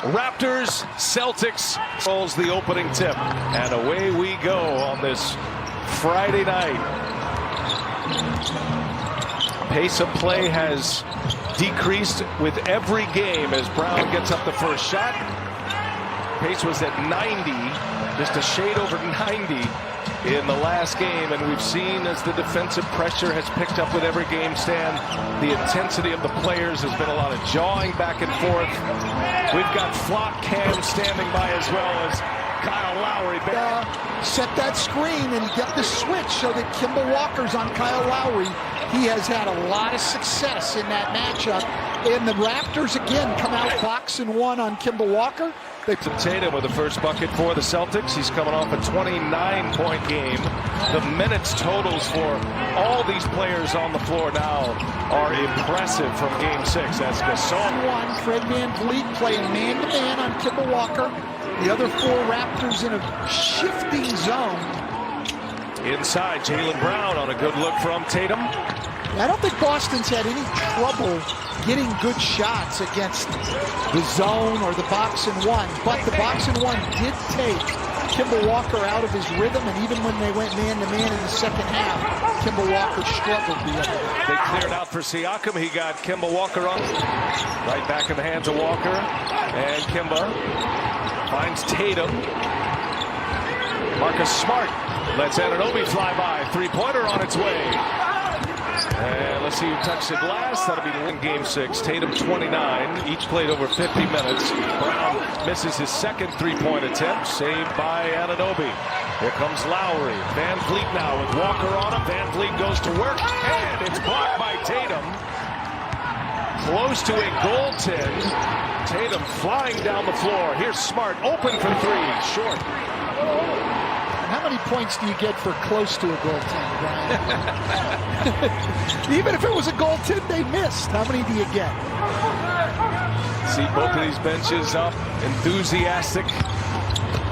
Raptors, Celtics rolls the opening tip. And away we go on this Friday night. Pace of play has decreased with every game as Brown gets up the first shot. Pace was at 90, just a shade over 90 in the last game, and we've seen as the defensive pressure has picked up with every game, Stan, the intensity of the players. Has been a lot of jawing back and forth. We've got Flock Cam standing by as well as Kyle Lowry. Set that screen and get the switch so that Kemba Walker's on Kyle Lowry. He has had a lot of success in that matchup. And the Raptors again come out box and one on Kemba Walker. Tatum with the first bucket for the Celtics. He's coming off a 29-point game. The minutes totals for all these players on the floor now are impressive from Game 6. As Gasol. Fred VanVleet playing man-to-man on Kemba Walker. The other four Raptors in a shifting zone. Inside, Jaylen Brown on a good look from Tatum. I don't think Boston's had any trouble getting good shots against the zone or the box and one, but the box and one did take Kemba Walker out of his rhythm, and even when they went man-to-man in the second half, Kemba Walker struggled the other way. They cleared out for Siakam. He got Kemba Walker on. Right back in the hands of Walker, and Kemba finds Tatum. Marcus Smart lets Anunoby fly by. Three-pointer on its way. And let's see who touched the glass. That'll be in Game 6. Tatum 29. Each played over 50 minutes. Brown misses his second three-point attempt. Saved by Anunoby. Here comes Lowry. VanVleet now with Walker on him. VanVleet goes to work. And it's blocked by Tatum. Close to a goaltend. Tatum flying down the floor. Here's Smart open for three. Short. How many points do you get for close to a goaltend, Brian? Even if it was a goaltend they missed, how many do you get? See both of these benches up, enthusiastic.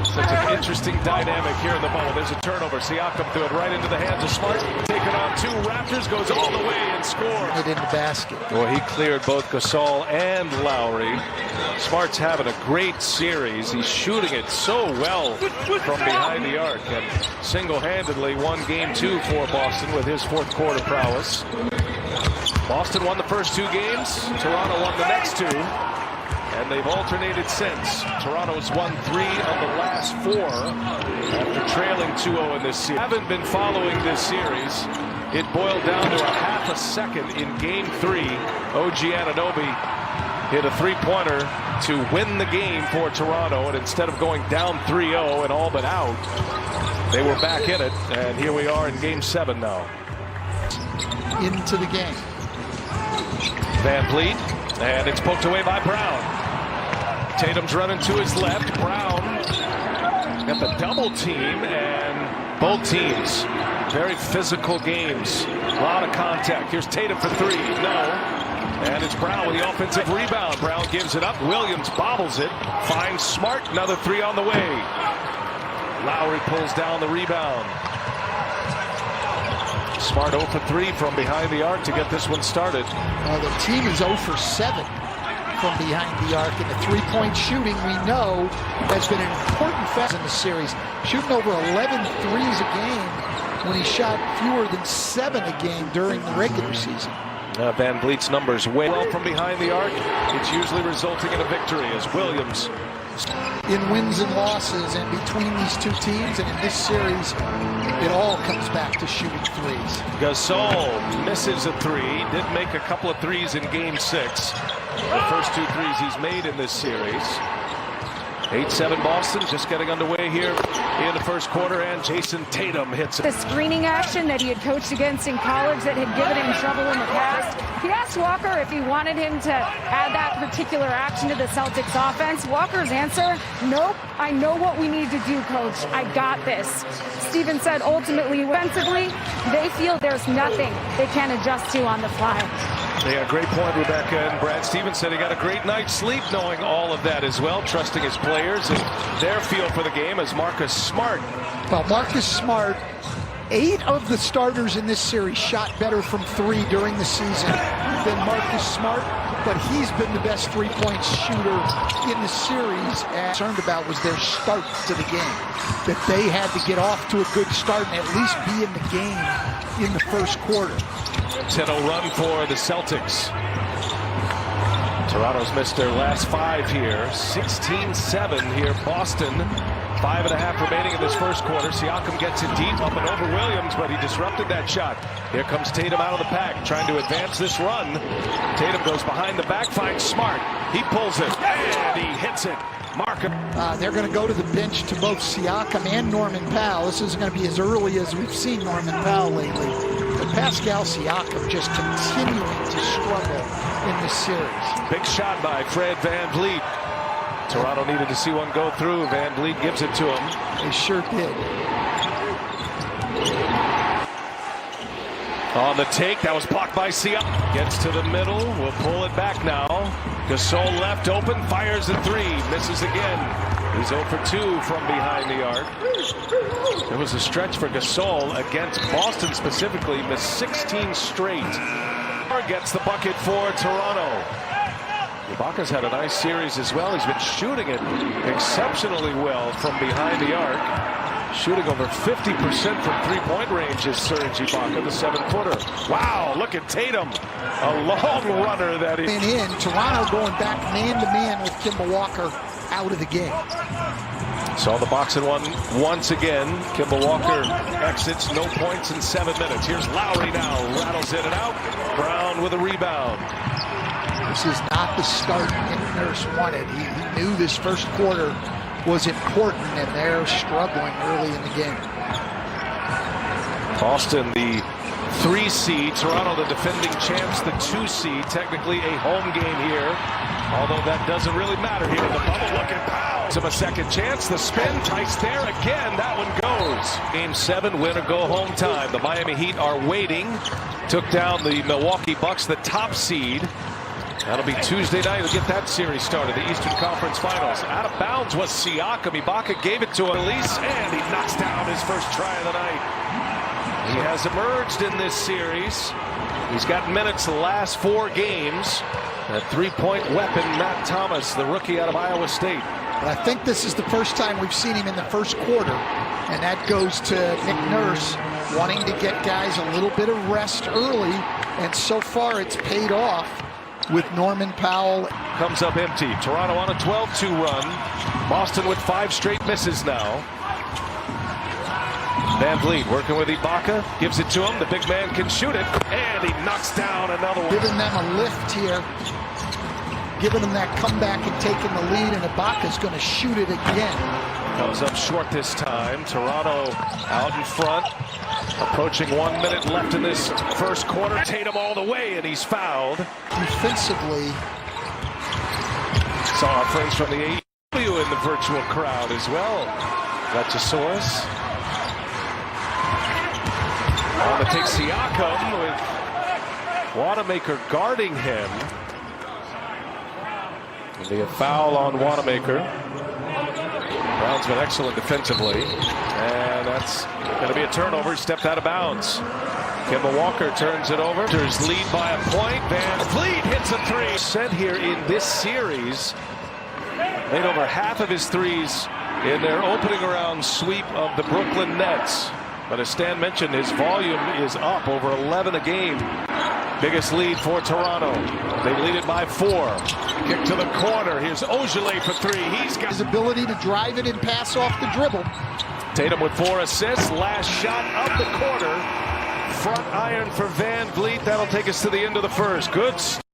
Such an interesting dynamic here in the bubble. There's a turnover. Siakam threw it right into the hands of Smart. Taking on two Raptors, goes all the way and scores. It in the basket. Well, he cleared both Gasol and Lowry. Smart's having a great series. He's shooting it so well from behind the arc, and single-handedly won Game 2 for Boston with his fourth quarter prowess. Boston won the first two games. Toronto won the next two. And they've alternated since. Toronto's won 3 of the last 4 after trailing 2-0 in this series. Haven't been following this series. It boiled down to a half a second in Game 3. OG Anunoby hit a three-pointer to win the game for Toronto, and instead of going down 3-0 and all but out, they were back in it, and here we are in Game 7 now. Into the game. VanVleet, and it's poked away by Brown. Tatum's running to his left. Brown got the double team, and both teams, very physical games. A lot of contact. Here's Tatum for three. No. And it's Brown with the offensive rebound. Brown gives it up. Williams bobbles it. Finds Smart. Another three on the way. Lowry pulls down the rebound. Smart 0 for 3 from behind the arc to get this one started. The team is 0 for 7 from behind the arc, and the three-point shooting we know has been an important factor in the series. Shooting over 11 threes a game when he shot fewer than 7 a game during the regular season. VanVleet's numbers way well from behind the arc. It's usually resulting in a victory as Williams. In wins and losses, and between these two teams and in this series, it all comes back to shooting threes. Gasol misses a three. Did make a couple of threes in Game 6. The first two threes he's made in this series. 8-7 Boston, just getting underway here in the first quarter, and Jason Tatum hits it. The screening action that he had coached against in college that had given him trouble in the past. He asked Walker if he wanted him to add that particular action to the Celtics offense. Walker's answer, nope, I know what we need to do, coach. I got this. Stephen said ultimately, offensively, they feel there's nothing they can adjust to on the fly. Yeah, great point, Rebecca. And Brad Stevens said he got a great night's sleep knowing all of that as well, trusting his players and their feel for the game as Marcus Smart. Well, Marcus Smart 8 of the starters in this series shot better from 3 during the season than Marcus Smart, but he's been the best three-point shooter in the series. Concerned about was their start to the game, that they had to get off to a good start and at least be in the game in the first quarter. 10-0 run for the Celtics. Toronto's missed their last 5 here. 16-7 here. Boston, 5.5 remaining in this first quarter. Siakam gets it deep up and over Williams, but he disrupted that shot. Here comes Tatum out of the pack, trying to advance this run. Tatum goes behind the back, finds Smart. He pulls it, and he hits it. Markham. They're going to go to the bench to both Siakam and Norman Powell. This isn't going to be as early as we've seen Norman Powell lately. But Pascal Siakam just continuing to struggle in this series. Big shot by Fred VanVleet. Toronto needed to see one go through. VanVleet gives it to him. They sure did. On the take, that was blocked by Siakam. Gets to the middle, will pull it back now. Gasol left open, fires a 3, misses again. He's 0 for 2 from behind the arc. There was a stretch for Gasol against Boston specifically, missed 16 straight. Gets the bucket for Toronto. Ibaka's had a nice series as well. He's been shooting it exceptionally well from behind the arc. Shooting over 50% from three-point range is Serge Ibaka, the 7-footer. Wow, look at Tatum. A long runner that is. In Toronto going back man-to-man with Kemba Walker out of the game. Saw the box and one once again. Kemba Walker exits, no points in 7 minutes. Here's Lowry now, rattles in and out. Brown with a rebound. This is not the start Nick Nurse wanted. He knew this first quarter was important, and they're struggling early in the game. Boston, the 3 seed. Toronto, the defending champs, the 2 seed. Technically a home game here, although that doesn't really matter here in the bubble. Look at Powell. Of a second chance. The spin, Tice there again. That one goes. Game 7, win or go home time. The Miami Heat are waiting. Took down the Milwaukee Bucks, the top seed. That'll be Tuesday night to get that series started, the Eastern Conference Finals. Out of bounds was Siakam. Ibaka gave it to a release, and he knocks down his first try of the night. He has emerged in this series. He's got minutes the last 4 games. That 3-point weapon, Matt Thomas, the rookie out of Iowa State. But I think this is the first time we've seen him in the first quarter, and that goes to Nick Nurse wanting to get guys a little bit of rest early, and so far it's paid off with Norman Powell. Comes up empty. Toronto on a 12-2 run. Boston with 5 straight misses now. VanVleet working with Ibaka, gives it to him. The big man can shoot it, and he knocks down another one. Giving them a lift here, giving them that comeback and taking the lead, and Ibaka's going to shoot it again. Comes up short this time. Toronto out in front. Approaching 1 minute left in this first quarter. Tatum all the way, and he's fouled. Defensively. Saw our friends from the AEW in the virtual crowd as well. Gatchasaurus. On the take, Siakam with Wanamaker guarding him. There'll be a foul on Wanamaker. Brown's been excellent defensively. And that's going to be a turnover. He stepped out of bounds. Kemba Walker turns it over. Lead by a point. VanVleet hits a 3. Sent here in this series. Made over half of his threes in their opening round sweep of the Brooklyn Nets. But as Stan mentioned, his volume is up over 11 a game. Biggest lead for Toronto. They lead it by 4. Kick to the corner. Here's Ojale for 3. He's got his ability to drive it and pass off the dribble. Tatum with 4 assists. Last shot up the corner. Front iron for VanVleet. That'll take us to the end of the first. Good.